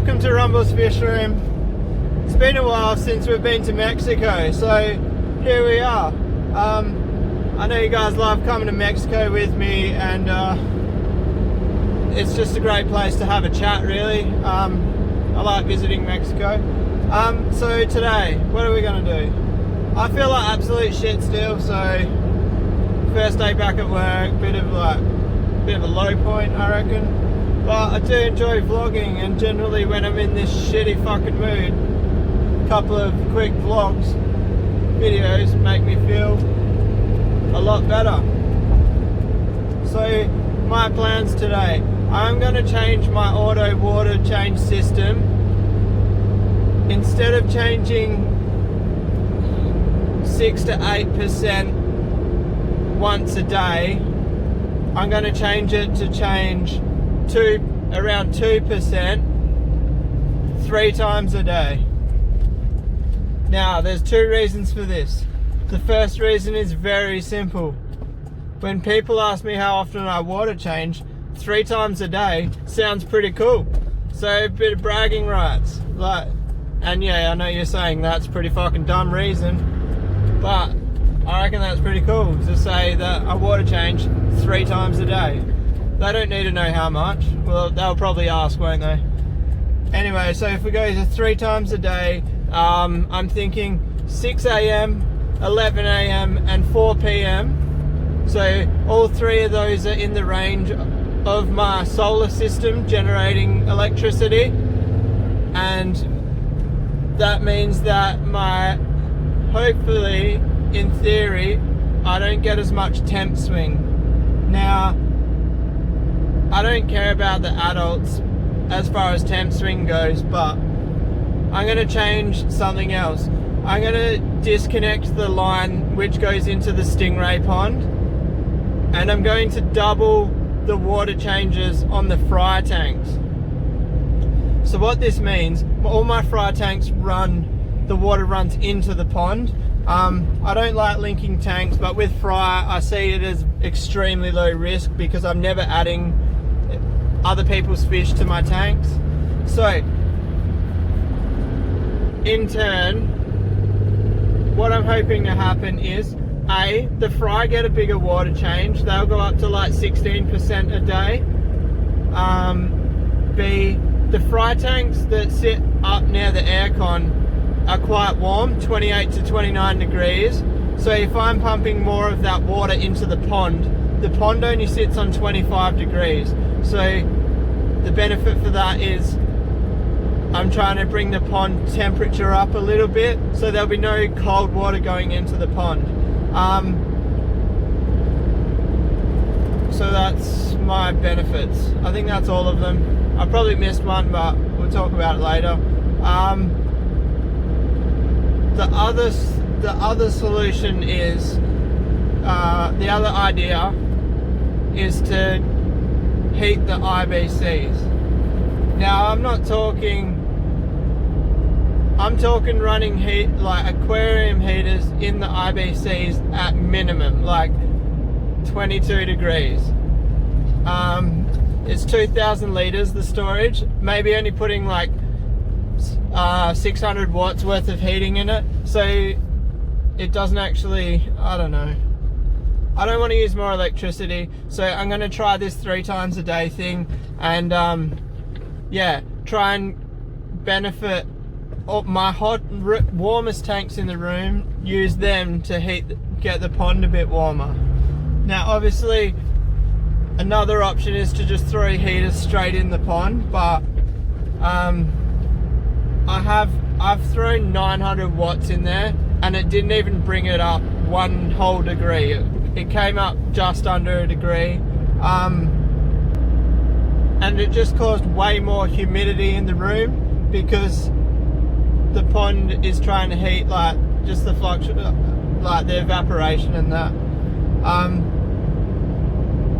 welcome to Rumble's Fish Room. It's been a while since we've been to Mexico, so here we are. I know you guys love coming to Mexico with me, and it's just a great place to have a chat, really. I like visiting Mexico. So today, what are we going to do? I feel like absolute shit still, so first day back at work, bit of a low point, I reckon. But I do enjoy vlogging, and generally when I'm in this shitty fucking mood, a couple of quick vlogs, videos make me feel a lot better. So my plans today, I'm going to change my auto water change system. Instead of changing 6 to 8% once a day, I'm going to change it to change around 2% 3 times a day. Now there's 2 reasons for this. The first reason is very simple. When people ask me how often I water change, 3 times a day sounds pretty cool. So a bit of bragging rights. And yeah, I know you're saying that's a pretty fucking dumb reason, but I reckon that's pretty cool to say that I water change 3 times a day. They don't need to know how much. Well, they'll probably ask, won't they? Anyway, so if we go to 3 times a day, I'm thinking 6 a.m, 11 a.m, and 4 p.m. So all 3 of those are in the range of my solar system generating electricity, and that means that hopefully, in theory, I don't get as much temp swing. Now, I don't care about the adults as far as temp swing goes, but I'm going to change something else. I'm going to disconnect the line which goes into the stingray pond, and I'm going to double the water changes on the fry tanks. So what this means, all my fry tanks the water runs into the pond. I don't like linking tanks, but with fry I see it as extremely low risk because I'm never adding other people's fish to my tanks. So in turn, what I'm hoping to happen is A, the fry get a bigger water change. They'll go up to like 16% a day. B, the fry tanks that sit up near the aircon are quite warm, 28 to 29 degrees. So if I'm pumping more of that water into the pond only sits on 25 degrees. So the benefit for that is I'm trying to bring the pond temperature up a little bit, so there'll be no cold water going into the pond. So that's my benefits. I think that's all of them. I probably missed one, but we'll talk about it later. The other solution is, the other idea is to heat the IBCs. Now I'm talking running heat, like aquarium heaters in the IBCs at minimum, like 22 degrees. It's 2,000 litres, the storage, maybe only putting like 600 watts worth of heating in it, so it doesn't actually, I don't know. I don't want to use more electricity, so I'm going to try this 3 times a day thing, and yeah, try and benefit my warmest tanks in the room, use them to get the pond a bit warmer. Now obviously another option is to just throw heaters straight in the pond, but I've thrown 900 watts in there and it didn't even bring it up 1 whole degree. It came up just under a degree, and it just caused way more humidity in the room because the pond is trying to heat like just the like the evaporation and that.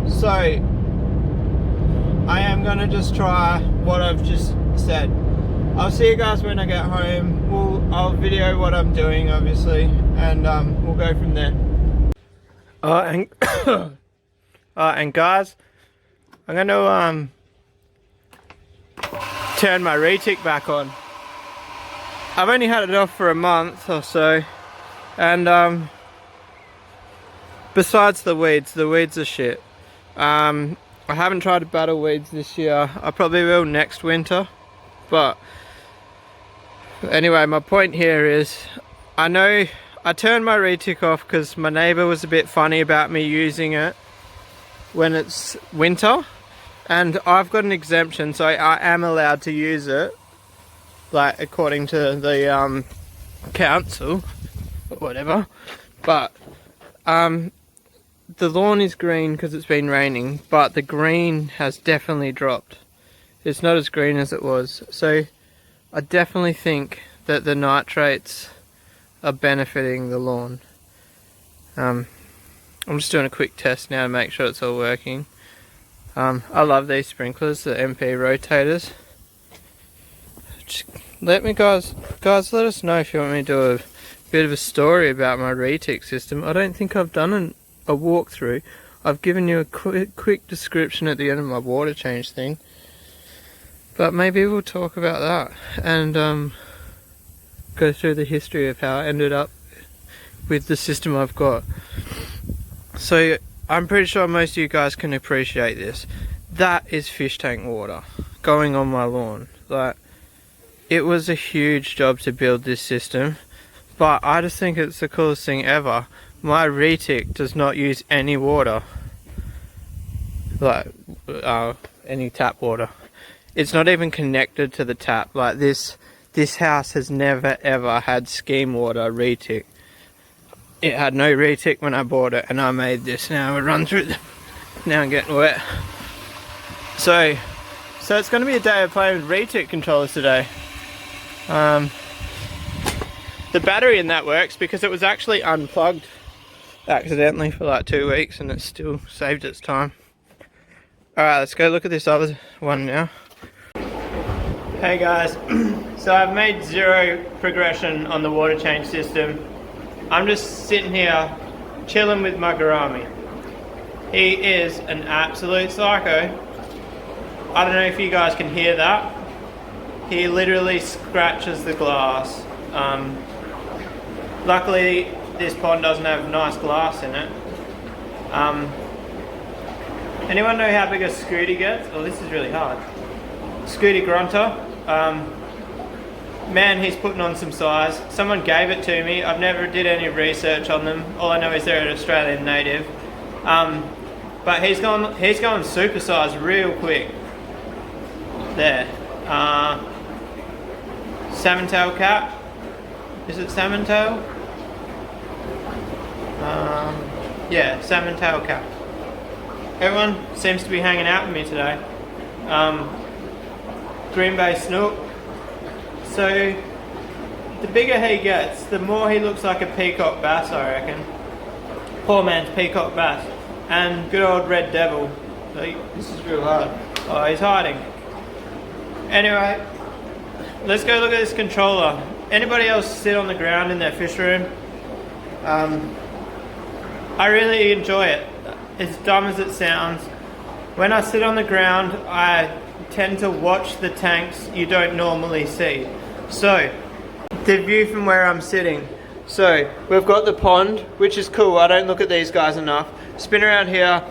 So I am gonna just try what I've just said. I'll see you guys when I get home. I'll video what I'm doing, obviously, and we'll go from there. And guys, I'm gonna turn my Retic back on. I've only had it off for a month or so, and besides the weeds are shit. I haven't tried to battle weeds this year. I probably will next winter, but anyway, my point here is, I know I turned my Retic off because my neighbour was a bit funny about me using it when it's winter, and I've got an exemption, so I am allowed to use it, like according to the council or whatever. But the lawn is green because it's been raining, but the green has definitely dropped. It's not as green as it was, so I definitely think that the nitrates are benefiting the lawn. I'm just doing a quick test now to make sure it's all working. I love these sprinklers, the MP rotators. Just let me guys let us know if you want me to do a bit of a story about my Retic system. I don't think I've done a walkthrough. I've given you a quick description at the end of my water change thing, but maybe we'll talk about that and go through the history of how I ended up with the system I've got. So I'm pretty sure most of you guys can appreciate this. That is fish tank water going on my lawn. Like, it was a huge job to build this system, but I just think it's the coolest thing ever. My Retic does not use any water, like any tap water. It's not even connected to the tap. Like, this house has never ever had scheme water Retic. It had no Retic when I bought it, and I made this. Now we run through the, now I'm getting wet. So it's going to be a day of playing with Retic controllers today. The battery in that works because it was actually unplugged accidentally for like 2 weeks, and it still saved its time. Alright, let's go look at this other one now. Hey guys, so I've made 0 progression on the water change system. I'm just sitting here chilling with my Gourami. He is an absolute psycho. I don't know if you guys can hear that. He literally scratches the glass. Luckily this pond doesn't have nice glass in it. Anyone know how big a Scooty gets? Oh, this is really hard. Scooty Grunter. Man, he's putting on some size. Someone gave it to me. I've never did any research on them. All I know is they're an Australian native. But he's gone super size real quick. There. Salmon tail cat. Is it salmon tail? Yeah, salmon tail cat. Everyone seems to be hanging out with me today. Green Bay snook. So the bigger he gets, the more he looks like a peacock bass, I reckon. Poor man's peacock bass. And good old red devil. This is real hard. Oh, he's hiding. Anyway, let's go look at this controller. Anybody else sit on the ground in their fish room? I really enjoy it. As dumb as it sounds. When I sit on the ground, I tend to watch the tanks you don't normally see. So, the view from where I'm sitting. So, we've got the pond, which is cool. I don't look at these guys enough. Spin around here,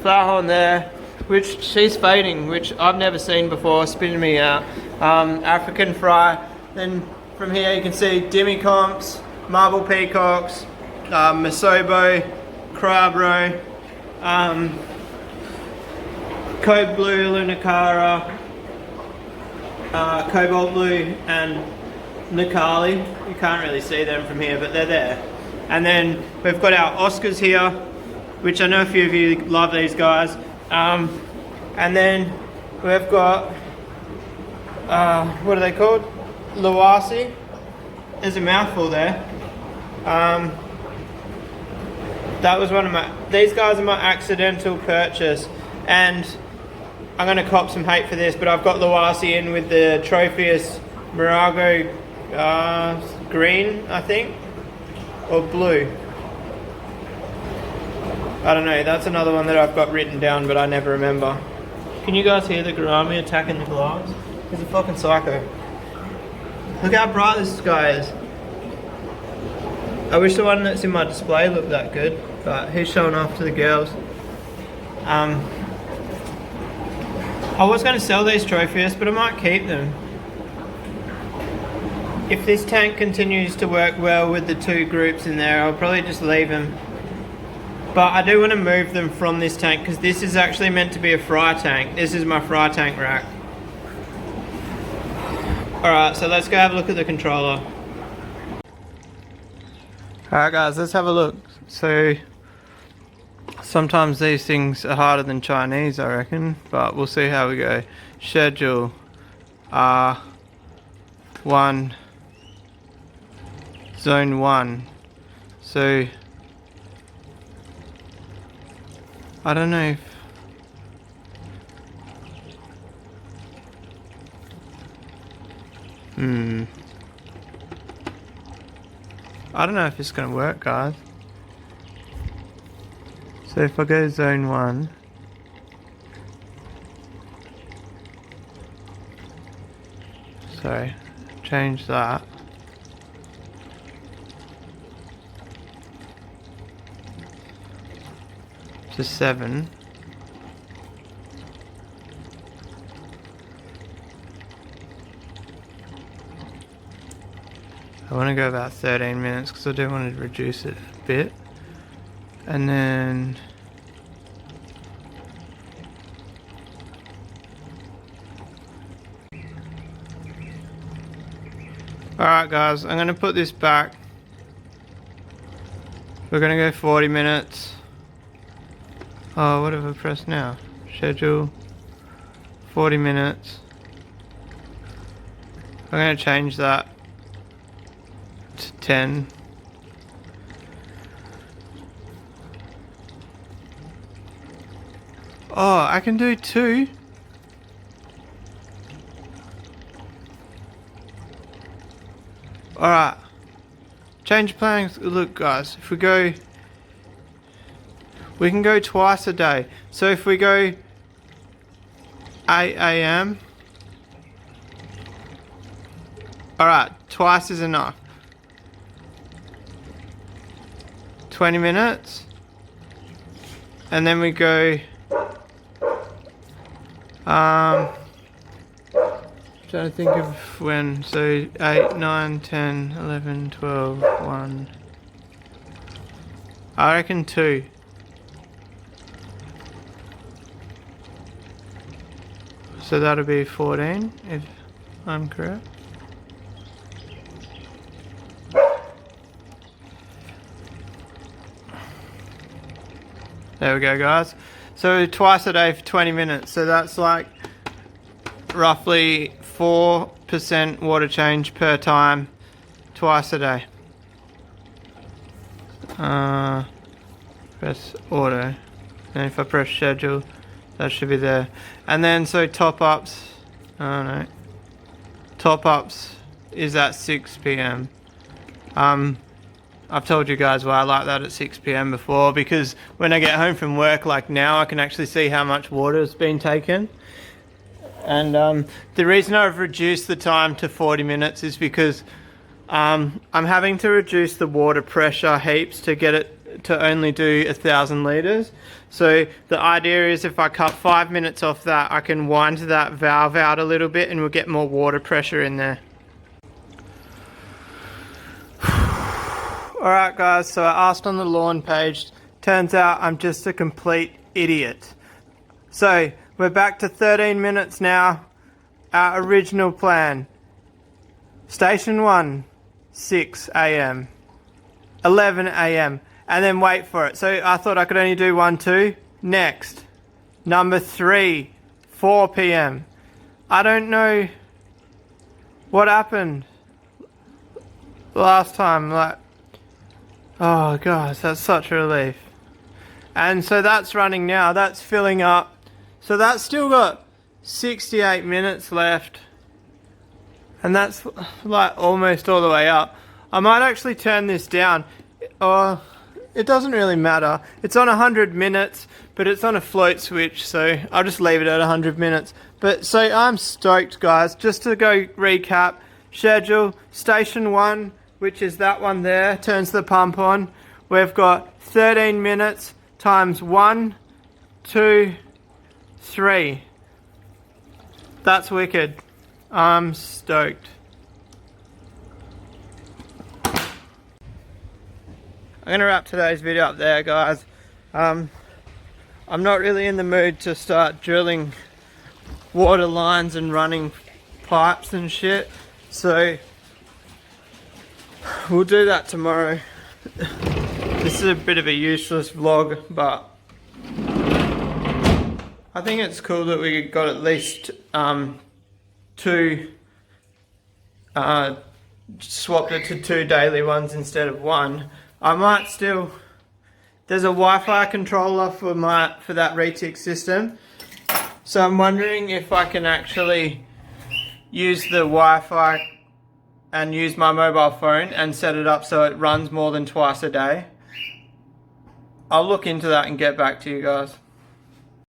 flower horn there, which she's fading, which I've never seen before, spinning me out. African fry. Then from here you can see Dimicomps, marble peacocks, Masobo, crabro, code blue, Lunacara, cobalt blue, and Nikali. You can't really see them from here, but they're there. And then we've got our Oscars here, which I know a few of you love these guys. And then we've got, what are they called? Luwasi. There's a mouthful there. That was one of my, these guys are my accidental purchase, and I'm going to cop some hate for this, but I've got Luwasi in with the Tropheus Mirago green, I think, or blue. I don't know, that's another one that I've got written down, but I never remember. Can you guys hear the gourami attacking the glass? He's a fucking psycho. Look how bright this guy is. I wish the one that's in my display looked that good, but he's showing off to the girls. I was going to sell these trophies, but I might keep them. If this tank continues to work well with the two groups in there, I'll probably just leave them. But I do want to move them from this tank because this is actually meant to be a fry tank. This is my fry tank rack. Alright, so let's go have a look at the controller. Alright guys, let's have a look. So, sometimes these things are harder than Chinese, I reckon. But we'll see how we go. Schedule. R1. Zone 1. So, I don't know if... I don't know if it's going to work, guys. So if I go zone 1... Sorry, change that. To 7. I want to go about 13 minutes because I do want to reduce it a bit. And then alright guys, I'm going to put this back. We're going to go 40 minutes. Oh, what have I pressed now? Schedule 40 minutes. I'm going to change that to 10. Oh, I can do 2. Alright. Change plans. Look guys, if we go... We can go twice a day. So if we go 8 AM. Alright, twice is enough. 20 minutes. And then we go... trying to think of when. So 8, 9, 10, 11, 12, 1. I reckon 2. So that'll be 14 if I'm correct. There we go guys. So twice a day for 20 minutes. So that's like roughly 4% water change per time twice a day. Press auto. And if I press schedule, that should be there. And then so top ups, oh no, top ups is at 6 PM. I've told you guys why I like that at 6 PM before, because when I get home from work like now, I can actually see how much water has been taken. And the reason I've reduced the time to 40 minutes is because I'm having to reduce the water pressure heaps to get it to only do 1,000 litres. So the idea is if I cut 5 minutes off that, I can wind that valve out a little bit and we'll get more water pressure in there. Alright guys, so I asked on the lawn page. Turns out I'm just a complete idiot. So we're back to 13 minutes now. Our original plan. Station 1, 6 AM. 11 AM. And then wait for it. So I thought I could only do 1, 2. Next. Number 3, 4 PM. I don't know what happened last time. Like, oh gosh, that's such a relief. And so that's running now. That's filling up. So that's still got 68 minutes left. And that's like almost all the way up. I might actually turn this down. It doesn't really matter. It's on 100 minutes, but it's on a float switch, so I'll just leave it at 100 minutes. But so I'm stoked, guys. Just to go recap, schedule, station 1, which is that one there, turns the pump on. We've got 13 minutes times 1, 2, 3. That's wicked. I'm stoked. I'm going to wrap today's video up there, guys. I'm not really in the mood to start drilling water lines and running pipes and shit, so we'll do that tomorrow. This is a bit of a useless vlog, but I think it's cool that we got at least 2, swapped it to 2 daily ones instead of 1. I might still, there's a Wi-Fi controller for that Retic system, so I'm wondering if I can actually use the Wi-Fi and use my mobile phone and set it up so it runs more than twice a day. I'll look into that and get back to you guys.